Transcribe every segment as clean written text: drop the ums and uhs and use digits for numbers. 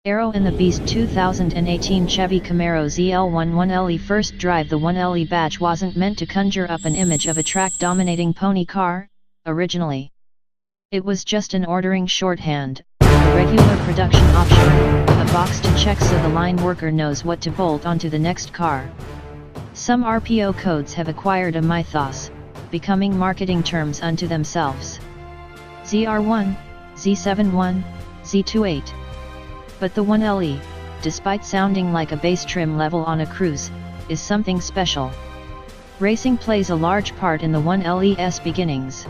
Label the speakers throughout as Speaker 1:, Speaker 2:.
Speaker 1: Aero in the Beast 2018 Chevy Camaro ZL1 1LE first drive. The 1LE badge wasn't meant to conjure up an image of a track-dominating pony car, originally. It was just an ordering shorthand, a regular production option, a box to check so the line worker knows what to bolt onto the next car. Some RPO codes have acquired a mythos, becoming marketing terms unto themselves. ZR1, Z71, Z28. But the 1LE, despite sounding like a bass trim level on a cruise, is something special. Racing plays a large part in the 1LE's beginnings.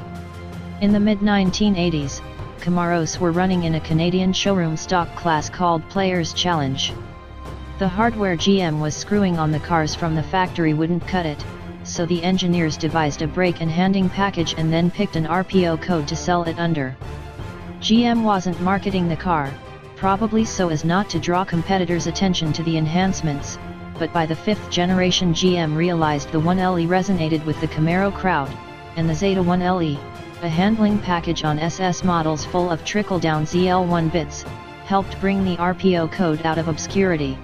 Speaker 1: In the mid-1980s, Camaros were running in a Canadian showroom stock class called Players Challenge. The hardware GM was screwing on the cars from the factory wouldn't cut it, so the engineers devised a brake and handing package and then picked an RPO code to sell it under. GM wasn't marketing the car, probably so as not to draw competitors' attention to the enhancements, but by the 5th generation GM realized the 1LE resonated with the Camaro crowd, and the Z1LE, a handling package on SS models full of trickle-down ZL1 bits, helped bring the RPO code out of obscurity.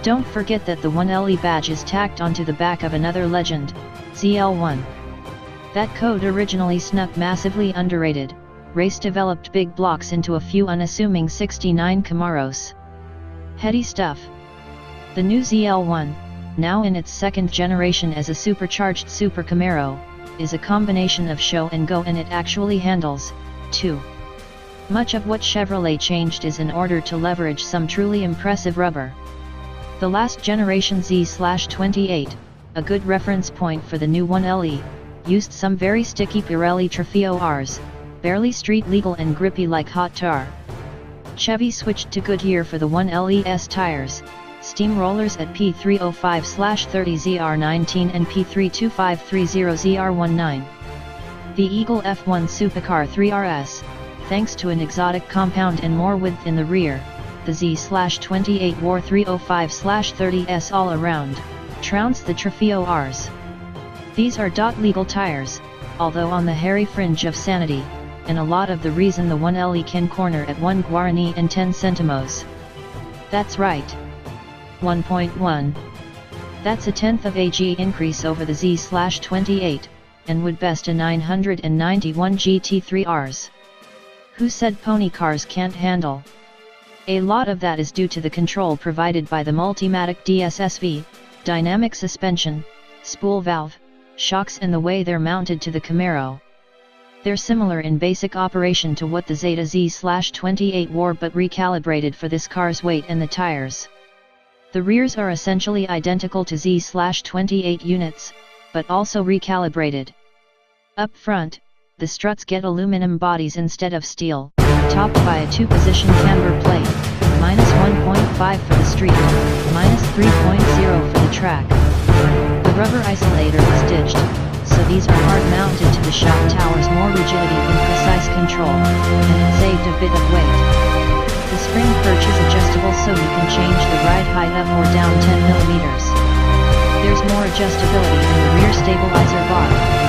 Speaker 1: Don't forget that the 1LE badge is tacked onto the back of another legend, ZL1. That code originally snuck massively underrated. Race developed big blocks into a few unassuming 69 Camaros. Heady stuff. The new ZL1, now in its second generation as a supercharged Super Camaro, is a combination of show and go, and it actually handles, too. Much of what Chevrolet changed is in order to leverage some truly impressive rubber. The last generation Z/28, a good reference point for the new 1LE, used some very sticky Pirelli Trofeo Rs, barely street legal and grippy like hot tar. Chevy switched to Goodyear for the 1LE's tires, steamrollers at P305/30 ZR19 and P32530 ZR19. The Eagle F1 Supercar 3RS, thanks to an exotic compound and more width in the rear, the Z/28 wore 305/30s all around, trounced the Trofeo Rs. These are legal tires, although on the hairy fringe of sanity, and a lot of the reason the 1LE can corner at 1 Guarani and 10 centimos. That's right. 1.1. That's a tenth of AG increase over the Z/28, and would best a 991 GT3 Rs. Who said pony cars can't handle? A lot of that is due to the control provided by the Multimatic DSSV, dynamic suspension, spool valve, shocks, and the way they're mounted to the Camaro. They're similar in basic operation to what the Zeta Z/28 wore, but recalibrated for this car's weight and the tires. The rears are essentially identical to Z/28 units, but also recalibrated. Up front, the struts get aluminum bodies instead of steel, topped by a 2-position camber plate, -1.5 for the street, -3.0 for the track. The rubber isolator is ditched, so these are hard-mounted to the shock towers, more rigidity and precise control, and it saved a bit of weight. The spring perch is adjustable so you can change the ride height up or down 10 mm. There's more adjustability in the rear stabilizer bar,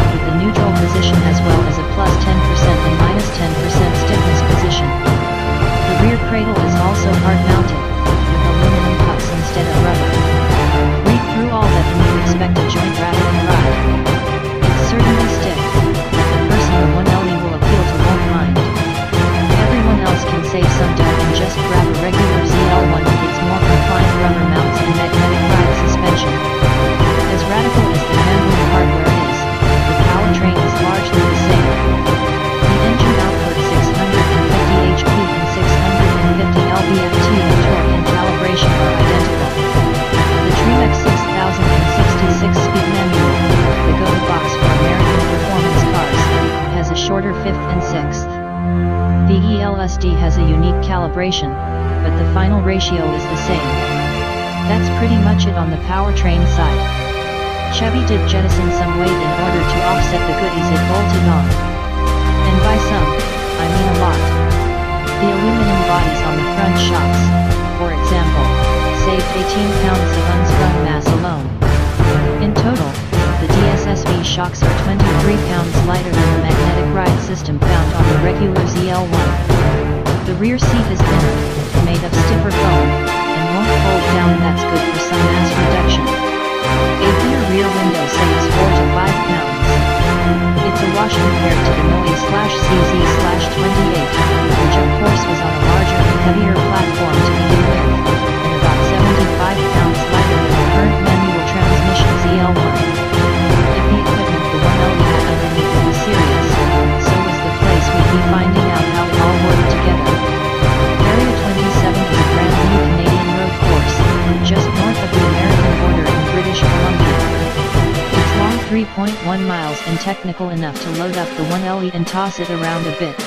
Speaker 1: with the neutral position as well as a +10% and -10% stiffness position. The rear cradle is also hard-mounted, with aluminum cups instead of rubber. Read through all that and you expect a joint rattle and ride. It's certainly stiff, but the person the 1LE will appeal to won't mind. Everyone else can save some dough and just grab a regular ZL1 with its more compliant rubber mounts and magnetic ride suspension. As radical as the handling hardware is, the powertrain is largely the same. The engine output 650 HP and 650 lb-ft and torque and calibration are identical. The Tremec 6066-speed manual, the go-to box for American performance cars, has a shorter 5th and 6th. The ELSD has a unique calibration, but the final ratio is the same. That's pretty much it on the powertrain side. Chevy did jettison some weight in order to offset the goodies it bolted on. And by some, I mean a lot. The aluminum bodies on the front shocks, for example, saved 18 pounds of unsprung mass alone. In total, the DSSV shocks are 23 pounds lighter than the magnetic ride system found on the regular ZL1. The The rear seat is thinner, made of stiffer foam, and won't fold down. That's good for some mass reduction. A rear window saves 4 to 5 pounds. It's a wash compared to the MOE/CZ/28, which of course was on a larger and heavier platform to begin with, and about 75 pounds lighter than the current manual transmission ZL1. If the equipment the 1LE had underneath it was serious, so was the place we'd be finding out how it all worked together. Area 27 is a brand new Canadian road course, just north of the American border in British Columbia. It's long 3.1 miles and technical enough to load up the 1LE and toss it around a bit.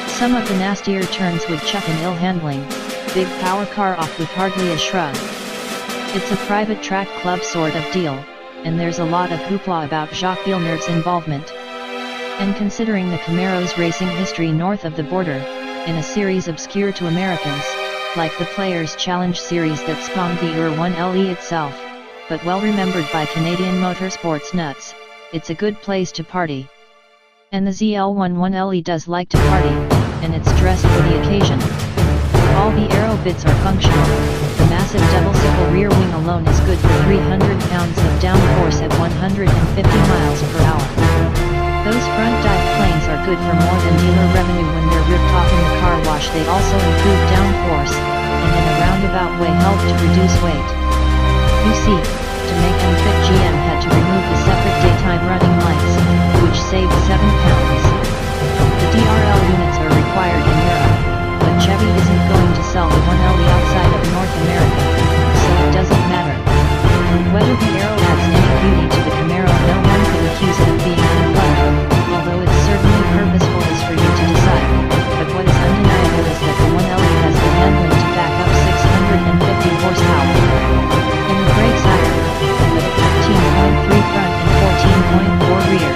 Speaker 1: Some of the nastier turns with chuck and ill handling, big power car off with hardly a shrug. It's a private track club sort of deal, and there's a lot of hoopla about Jacques Villeneuve's involvement. And considering the Camaro's racing history north of the border, in a series obscure to Americans, like the Players' Challenge series that spawned the ZR1 itself, but well remembered by Canadian motorsports nuts, it's a good place to party. And the ZL1 1LE does like to party, and it's dressed for the occasion. All the aero bits are functional. The massive double-sickle rear wing alone is good for 300 pounds of downforce at 150 miles per hour. Those front dive planes are good for more than dealer revenue when they're ripped off in the car wash. They also improve downforce, and in a roundabout way help to reduce weight. You see, to make them fit GM had to remove the separate daytime running lights, which saved 7 pounds. The DRL units are required in Europe, but Chevy isn't going to sell the 1LE outside of North America, so it doesn't matter. Whether the aero adds any beauty to the Camaro, no one could accuse it of being uncluttered, although it's certainly purposeful is for you to decide, but what is undeniable is that the 1LE has the handling to back up 650 horsepower. In the brakes iron, but at 15.3 front and 14.4 rear,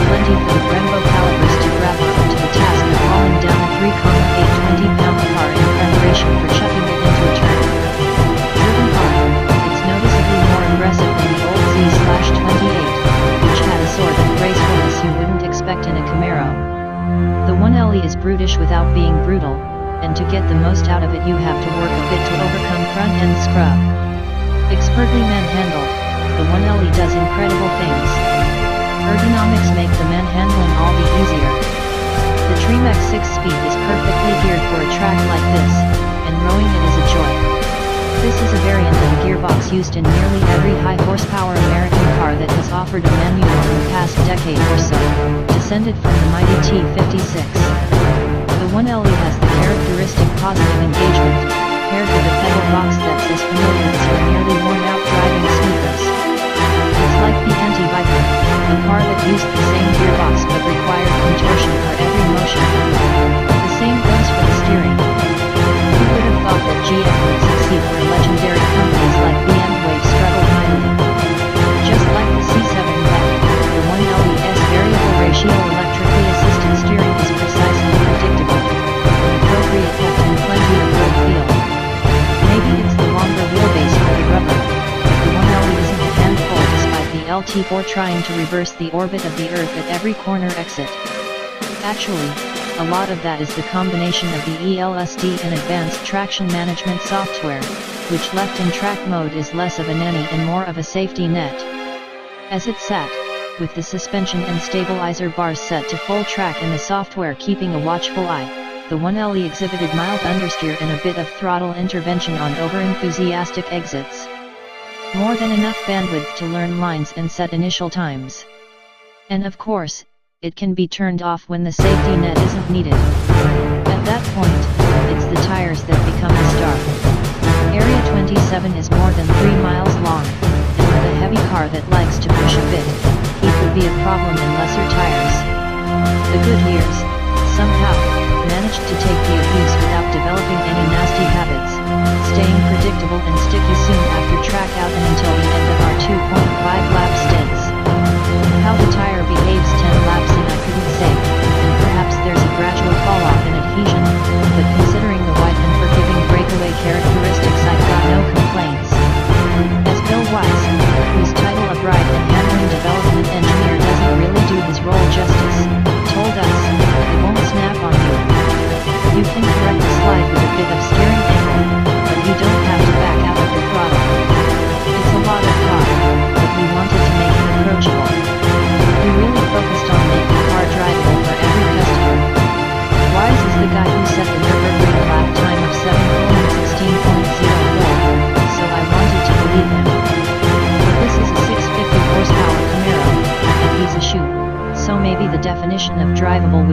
Speaker 1: plenty for the Brembo calibers to grab onto the task of hauling down a 3,8 20-pound car in preparation for chucking it into a turn. Driven car, it's noticeably more aggressive than the old Z/28, which had a sort of gracefulness you wouldn't expect in a Camaro. The 1LE is brutish without being brutal, and to get the most out of it you have to work a bit to overcome front-end scrub. Expertly manhandled, the 1LE does incredible things. Ergonomics make the manhandling all the easier. The Tremec 6-speed is perfectly geared for a track like this, and rowing it is a joy. This is a variant of a gearbox used in nearly every high-horsepower American car that has offered a manual in the past decade or so, descended from the mighty T56. The 1LE has the characteristic positive engagement, paired with a pedal box that's as familiar as your nearly worn-out driving sneakers. It's like the Anti-Viper, a car that used the same gearbox but required contortion for every motion. The same goes for the steering. Who would have thought that GM would succeed where legendary companies like BMW struggle mightily? Just like the C7-back, the 1LE's variable ratio electrically assisted steering is precise and predictable, with appropriate heft and plenty of road feel. Maybe it's the longer wheelbase for the rubber, but the 1LE isn't a handful despite the LT4 trying to reverse the orbit of the Earth at every corner exit. Actually, a lot of that is the combination of the ELSD and advanced traction management software, which left in track mode is less of a nanny and more of a safety net. As it sat, with the suspension and stabilizer bars set to full track and the software keeping a watchful eye, the 1LE exhibited mild understeer and a bit of throttle intervention on over-enthusiastic exits. More than enough bandwidth to learn lines and set initial times. And of course, it can be turned off when the safety net isn't needed. At that point, it's the tires that become the star. Area 27 is more than 3 miles long, and with a heavy car that likes to push a bit, heat would be a problem in lesser tires. The Goodyears, somehow, managed to take the abuse without developing any nasty habits, staying predictable and sticky soon after track out and until the end of our 2.5 lap stints. How the tire behaves 10 laps in I couldn't say, and perhaps there's a gradual fall-off in adhesion, but considering the wide and forgiving breakaway characteristics I've got no complaints. As Bill Weiss, whose title of ride and handling development engineer doesn't really do his role justice, told us, it won't snap on you. You can correct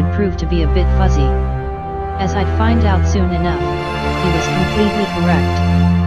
Speaker 1: would prove to be a bit fuzzy. As I'd find out soon enough, he was completely correct.